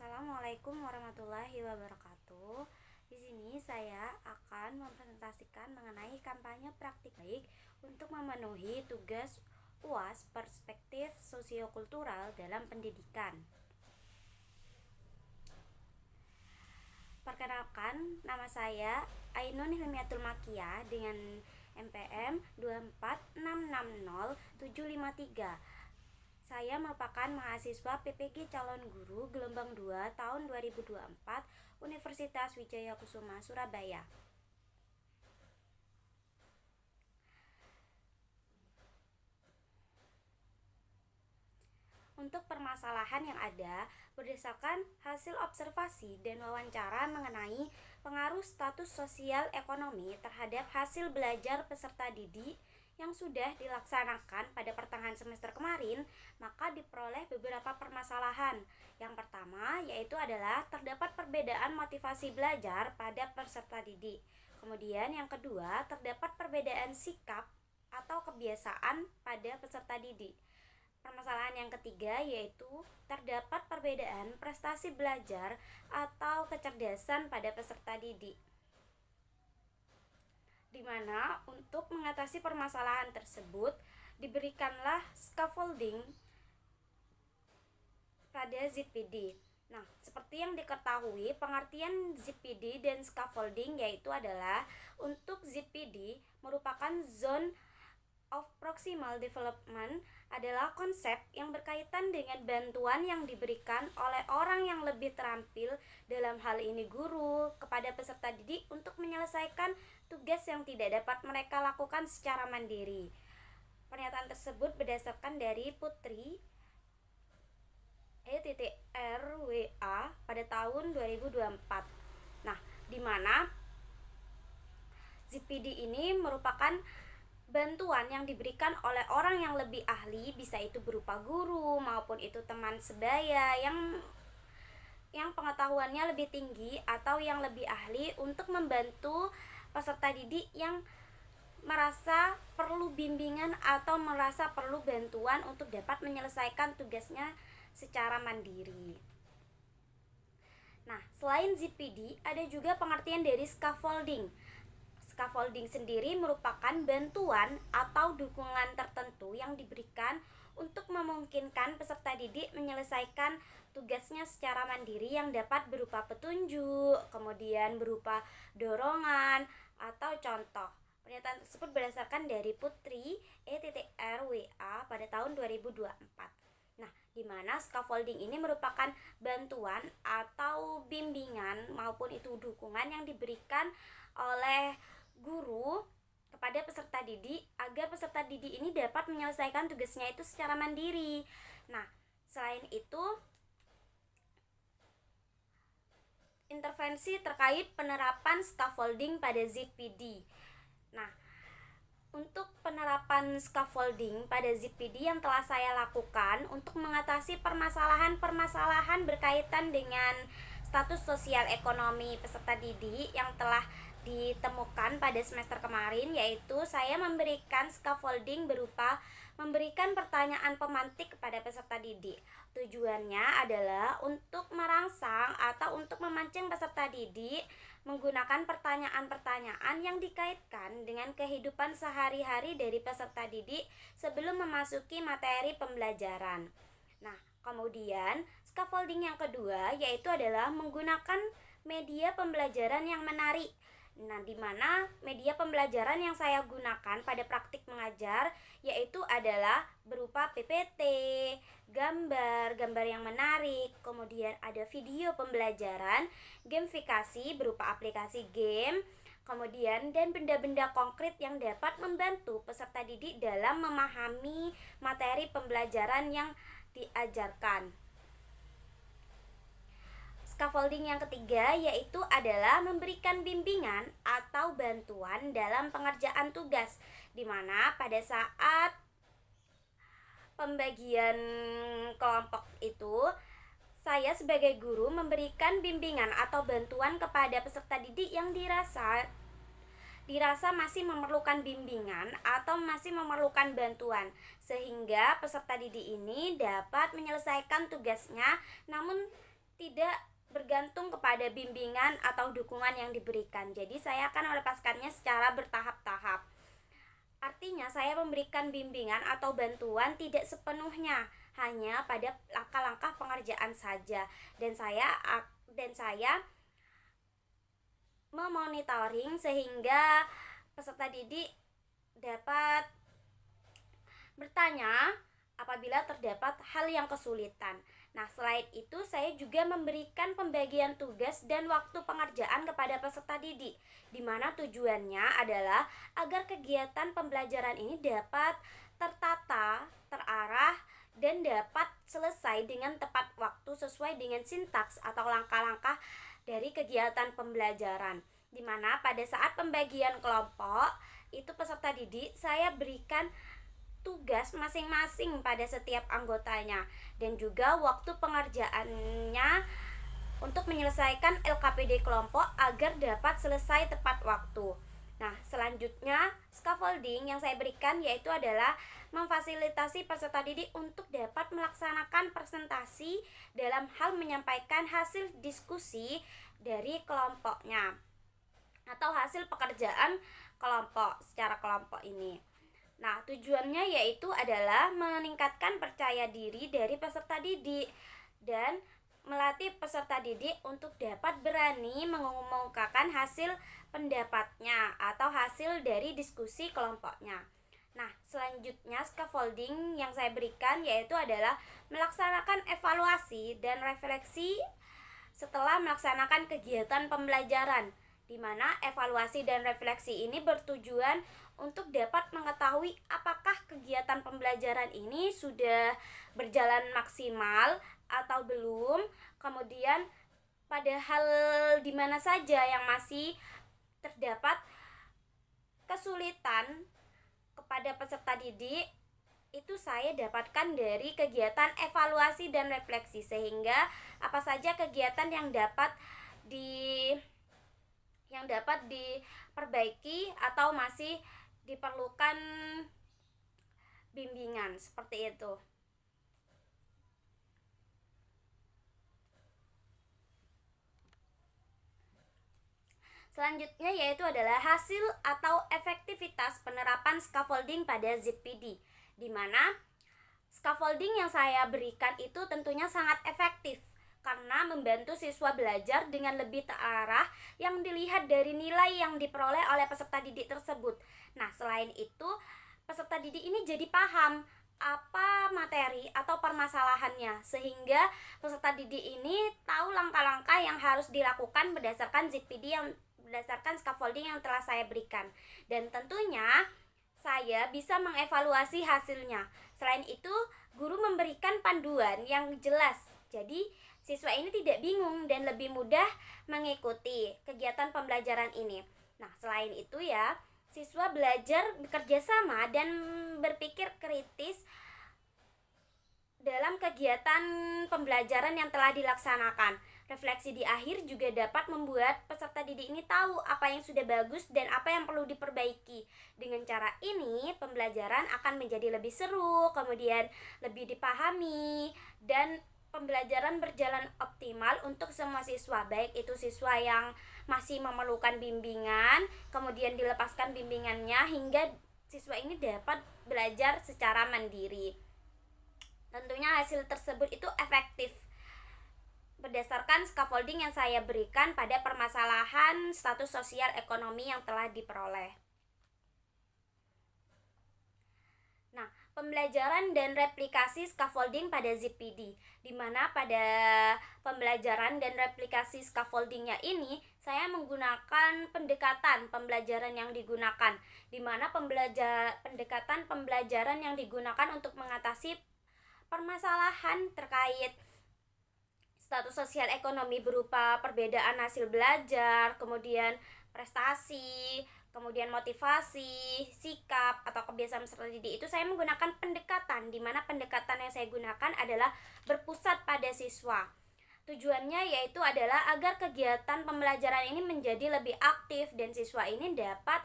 Assalamualaikum warahmatullahi wabarakatuh. Di sini saya akan mempresentasikan mengenai kampanye praktik baik untuk memenuhi tugas UAS perspektif sosiokultural dalam pendidikan. Perkenalkan, nama saya Ainun Hilmiatul Makia dengan NPM 246600753. Saya merupakan mahasiswa PPG Calon Guru Gelombang 2 tahun 2024 Universitas Wijaya Kusuma, Surabaya. Untuk permasalahan yang ada, berdasarkan hasil observasi dan wawancara mengenai pengaruh status sosial ekonomi terhadap hasil belajar peserta didik yang sudah dilaksanakan pada pertengahan semester kemarin, maka diperoleh beberapa permasalahan. Yang pertama yaitu adalah terdapat perbedaan motivasi belajar pada peserta didik. Kemudian yang kedua, terdapat perbedaan sikap atau kebiasaan pada peserta didik. Permasalahan yang ketiga yaitu terdapat perbedaan prestasi belajar atau kecerdasan pada peserta didik, di mana untuk mengatasi permasalahan tersebut diberikanlah scaffolding pada ZPD. Nah, seperti yang diketahui, pengertian ZPD dan scaffolding yaitu adalah untuk ZPD merupakan zone of proximal development adalah konsep yang berkaitan dengan bantuan yang diberikan oleh orang yang lebih terampil, dalam hal ini guru, kepada peserta didik untuk menyelesaikan tugas yang tidak dapat mereka lakukan secara mandiri. Pernyataan tersebut berdasarkan dari Putri E.RWA pada tahun 2024. Nah, di mana ZPD ini merupakan bantuan yang diberikan oleh orang yang lebih ahli, bisa itu berupa guru maupun itu teman sebaya yang pengetahuannya lebih tinggi atau yang lebih ahli untuk membantu peserta didik yang merasa perlu bimbingan atau merasa perlu bantuan untuk dapat menyelesaikan tugasnya secara mandiri. Nah, selain ZPD, ada juga pengertian dari scaffolding. Scaffolding sendiri merupakan bantuan atau dukungan tertentu yang diberikan untuk memungkinkan peserta didik menyelesaikan tugasnya secara mandiri yang dapat berupa petunjuk, kemudian berupa dorongan atau contoh. Pernyataan tersebut berdasarkan dari Putri E.RWA pada tahun 2024. Nah, di mana scaffolding ini merupakan bantuan atau bimbingan maupun itu dukungan yang diberikan oleh guru kepada peserta didik agar peserta didik ini dapat menyelesaikan tugasnya itu secara mandiri. Nah, selain itu, intervensi terkait penerapan scaffolding pada ZPD. Nah, untuk penerapan scaffolding pada ZPD yang telah saya lakukan untuk mengatasi permasalahan-permasalahan berkaitan dengan status sosial ekonomi peserta didik yang telah ditemukan pada semester kemarin, yaitu saya memberikan scaffolding berupa memberikan pertanyaan pemantik kepada peserta didik. Tujuannya adalah untuk merangsang atau untuk memancing peserta didik menggunakan pertanyaan-pertanyaan yang dikaitkan dengan kehidupan sehari-hari dari peserta didik sebelum memasuki materi pembelajaran. Nah, kemudian scaffolding yang kedua yaitu adalah menggunakan media pembelajaran yang menarik. Nah, di mana media pembelajaran yang saya gunakan pada praktik mengajar yaitu adalah berupa PPT, gambar yang menarik, kemudian ada video pembelajaran, gamifikasi berupa aplikasi game, kemudian dan benda-benda konkret yang dapat membantu peserta didik dalam memahami materi pembelajaran yang diajarkan. Scaffolding yang ketiga yaitu adalah memberikan bimbingan atau bantuan dalam pengerjaan tugas, di mana pada saat pembagian kelompok itu saya sebagai guru memberikan bimbingan atau bantuan kepada peserta didik yang dirasa masih memerlukan bimbingan atau masih memerlukan bantuan, sehingga peserta didik ini dapat menyelesaikan tugasnya namun tidak bergantung kepada bimbingan atau dukungan yang diberikan. Jadi saya akan melepaskannya secara bertahap-tahap. Artinya saya memberikan bimbingan atau bantuan tidak sepenuhnya, hanya pada langkah-langkah pengerjaan saja. Dan saya memonitoring sehingga peserta didik dapat bertanya apabila terdapat hal yang kesulitan. Nah, selain itu saya juga memberikan pembagian tugas dan waktu pengerjaan kepada peserta didik, di mana tujuannya adalah agar kegiatan pembelajaran ini dapat tertata, terarah, dan dapat selesai dengan tepat waktu sesuai dengan sintaks atau langkah-langkah dari kegiatan pembelajaran. Di mana pada saat pembagian kelompok, itu peserta didik saya berikan tugas masing-masing pada setiap anggotanya dan juga waktu pengerjaannya untuk menyelesaikan LKPD kelompok agar dapat selesai tepat waktu. Nah, selanjutnya scaffolding yang saya berikan yaitu adalah memfasilitasi peserta didik untuk dapat melaksanakan presentasi dalam hal menyampaikan hasil diskusi dari kelompoknya atau hasil pekerjaan kelompok secara kelompok ini. Nah, tujuannya yaitu adalah meningkatkan percaya diri dari peserta didik dan melatih peserta didik untuk dapat berani mengemukakan hasil pendapatnya atau hasil dari diskusi kelompoknya. Nah, selanjutnya scaffolding yang saya berikan yaitu adalah melaksanakan evaluasi dan refleksi setelah melaksanakan kegiatan pembelajaran, di mana evaluasi dan refleksi ini bertujuan untuk dapat mengetahui apakah kegiatan pembelajaran ini sudah berjalan maksimal atau belum, kemudian pada hal di mana saja yang masih terdapat kesulitan kepada peserta didik, itu saya dapatkan dari kegiatan evaluasi dan refleksi, sehingga apa saja kegiatan yang dapat diperbaiki atau masih diperlukan bimbingan, seperti itu. Selanjutnya yaitu adalah hasil atau efektivitas penerapan scaffolding pada ZPD, di mana scaffolding yang saya berikan itu tentunya sangat efektif karena membantu siswa belajar dengan lebih terarah yang dilihat dari nilai yang diperoleh oleh peserta didik tersebut. Nah, selain itu, peserta didik ini jadi paham apa materi atau permasalahannya, sehingga peserta didik ini tahu langkah-langkah yang harus dilakukan berdasarkan scaffolding yang telah saya berikan. Dan tentunya saya bisa mengevaluasi hasilnya. Selain itu, guru memberikan panduan yang jelas. Jadi, siswa ini tidak bingung dan lebih mudah mengikuti kegiatan pembelajaran ini. Nah, selain itu ya, siswa belajar bekerja sama dan berpikir kritis dalam kegiatan pembelajaran yang telah dilaksanakan. Refleksi di akhir juga dapat membuat peserta didik ini tahu apa yang sudah bagus dan apa yang perlu diperbaiki. Dengan cara ini, pembelajaran akan menjadi lebih seru, kemudian lebih dipahami, dan pembelajaran berjalan optimal untuk semua siswa, baik itu siswa yang masih memerlukan bimbingan, kemudian dilepaskan bimbingannya hingga siswa ini dapat belajar secara mandiri. Tentunya hasil tersebut itu efektif berdasarkan scaffolding yang saya berikan pada permasalahan status sosial ekonomi yang telah diperoleh. Nah, pembelajaran dan replikasi scaffolding pada ZPD, di mana pada pembelajaran dan replikasi scaffoldingnya ini saya menggunakan pendekatan pembelajaran yang digunakan, di mana pendekatan pembelajaran yang digunakan untuk mengatasi permasalahan terkait status sosial ekonomi berupa perbedaan hasil belajar, kemudian prestasi, kemudian motivasi, sikap, atau kebiasaan peserta didik itu saya menggunakan pendekatan, di mana pendekatan yang saya gunakan adalah berpusat pada siswa. Tujuannya yaitu adalah agar kegiatan pembelajaran ini menjadi lebih aktif dan siswa ini dapat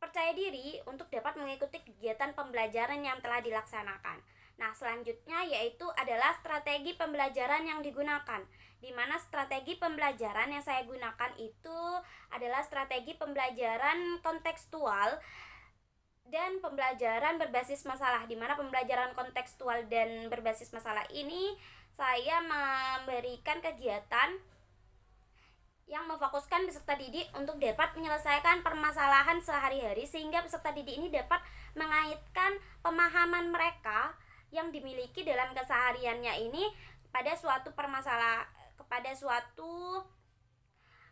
percaya diri untuk dapat mengikuti kegiatan pembelajaran yang telah dilaksanakan. Nah, selanjutnya yaitu adalah strategi pembelajaran yang digunakan, di mana strategi pembelajaran yang saya gunakan itu adalah strategi pembelajaran kontekstual dan pembelajaran berbasis masalah, di mana pembelajaran kontekstual dan berbasis masalah ini saya memberikan kegiatan yang memfokuskan peserta didik untuk dapat menyelesaikan permasalahan sehari-hari, sehingga peserta didik ini dapat mengaitkan pemahaman mereka yang dimiliki dalam kesehariannya ini pada suatu kepada suatu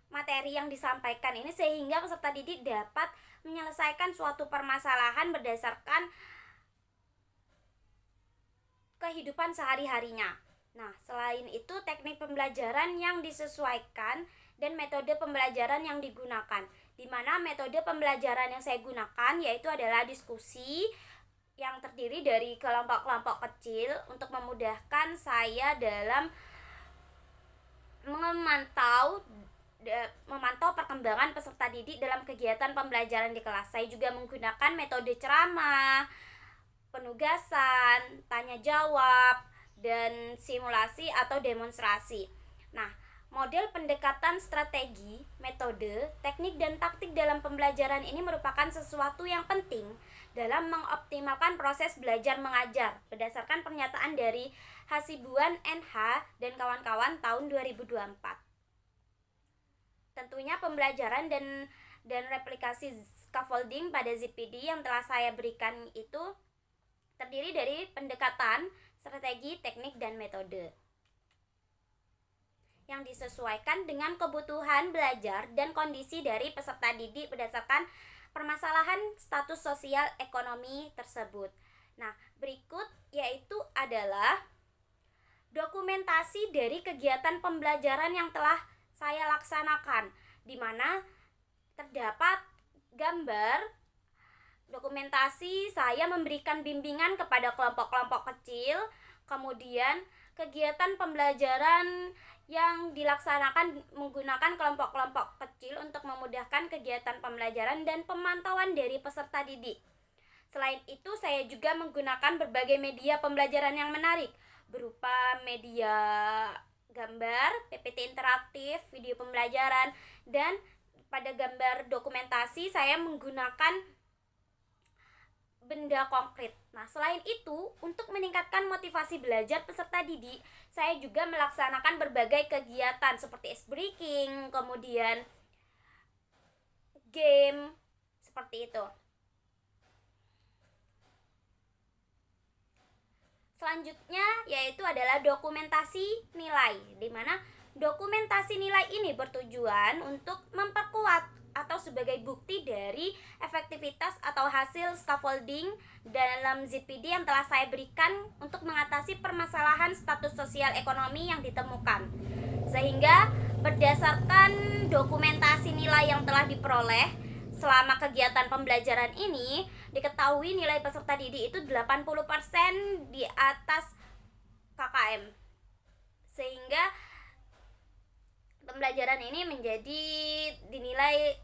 materi yang disampaikan ini, sehingga peserta didik dapat menyelesaikan suatu permasalahan berdasarkan kehidupan sehari-harinya. Nah, selain itu teknik pembelajaran yang disesuaikan dan metode pembelajaran yang digunakan, di mana metode pembelajaran yang saya gunakan yaitu adalah diskusi yang terdiri dari kelompok-kelompok kecil untuk memudahkan saya dalam memantau perkembangan peserta didik dalam kegiatan pembelajaran di kelas. Saya juga menggunakan metode ceramah, penugasan, tanya jawab, dan simulasi atau demonstrasi. Nah, model pendekatan strategi, metode, teknik, dan taktik dalam pembelajaran ini merupakan sesuatu yang penting dalam mengoptimalkan proses belajar mengajar berdasarkan pernyataan dari Hasibuan NH dan kawan-kawan tahun 2024. Tentunya pembelajaran dan replikasi scaffolding pada ZPD yang telah saya berikan itu terdiri dari pendekatan, strategi, teknik, dan metode yang disesuaikan dengan kebutuhan belajar dan kondisi dari peserta didik berdasarkan permasalahan status sosial ekonomi tersebut. Nah, berikut yaitu adalah dokumentasi dari kegiatan pembelajaran yang telah saya laksanakan, di mana terdapat gambar dokumentasi saya memberikan bimbingan kepada kelompok-kelompok kecil, kemudian kegiatan pembelajaran yang dilaksanakan menggunakan kelompok-kelompok kecil untuk memudahkan kegiatan pembelajaran dan pemantauan dari peserta didik. Selain itu, saya juga menggunakan berbagai media pembelajaran yang menarik, berupa media gambar, PPT interaktif, video pembelajaran, dan pada gambar dokumentasi saya menggunakan benda konkret. Nah, selain itu, untuk meningkatkan motivasi belajar peserta didik, saya juga melaksanakan berbagai kegiatan seperti ice breaking, kemudian game, seperti itu. Selanjutnya yaitu adalah dokumentasi nilai, di mana dokumentasi nilai ini bertujuan untuk memperkuat atau sebagai bukti dari efektivitas atau hasil scaffolding dalam ZPD yang telah saya berikan untuk mengatasi permasalahan status sosial ekonomi yang ditemukan. Sehingga berdasarkan dokumentasi nilai yang telah diperoleh selama kegiatan pembelajaran ini, diketahui nilai peserta didik itu 80% di atas KKM. Sehingga pembelajaran ini menjadi dinilai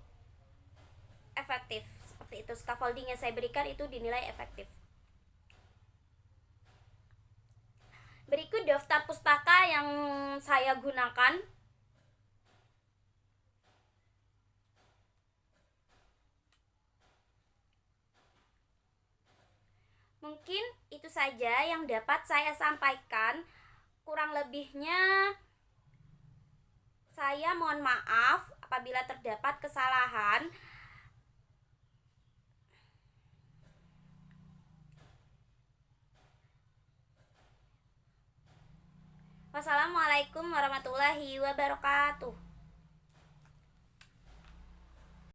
efektif. Seperti itu, scaffolding yang saya berikan itu dinilai efektif. Berikut daftar pustaka yang saya gunakan. Mungkin itu saja yang dapat saya sampaikan. Kurang lebihnya saya mohon maaf apabila terdapat kesalahan. Wassalamualaikum warahmatullahi wabarakatuh.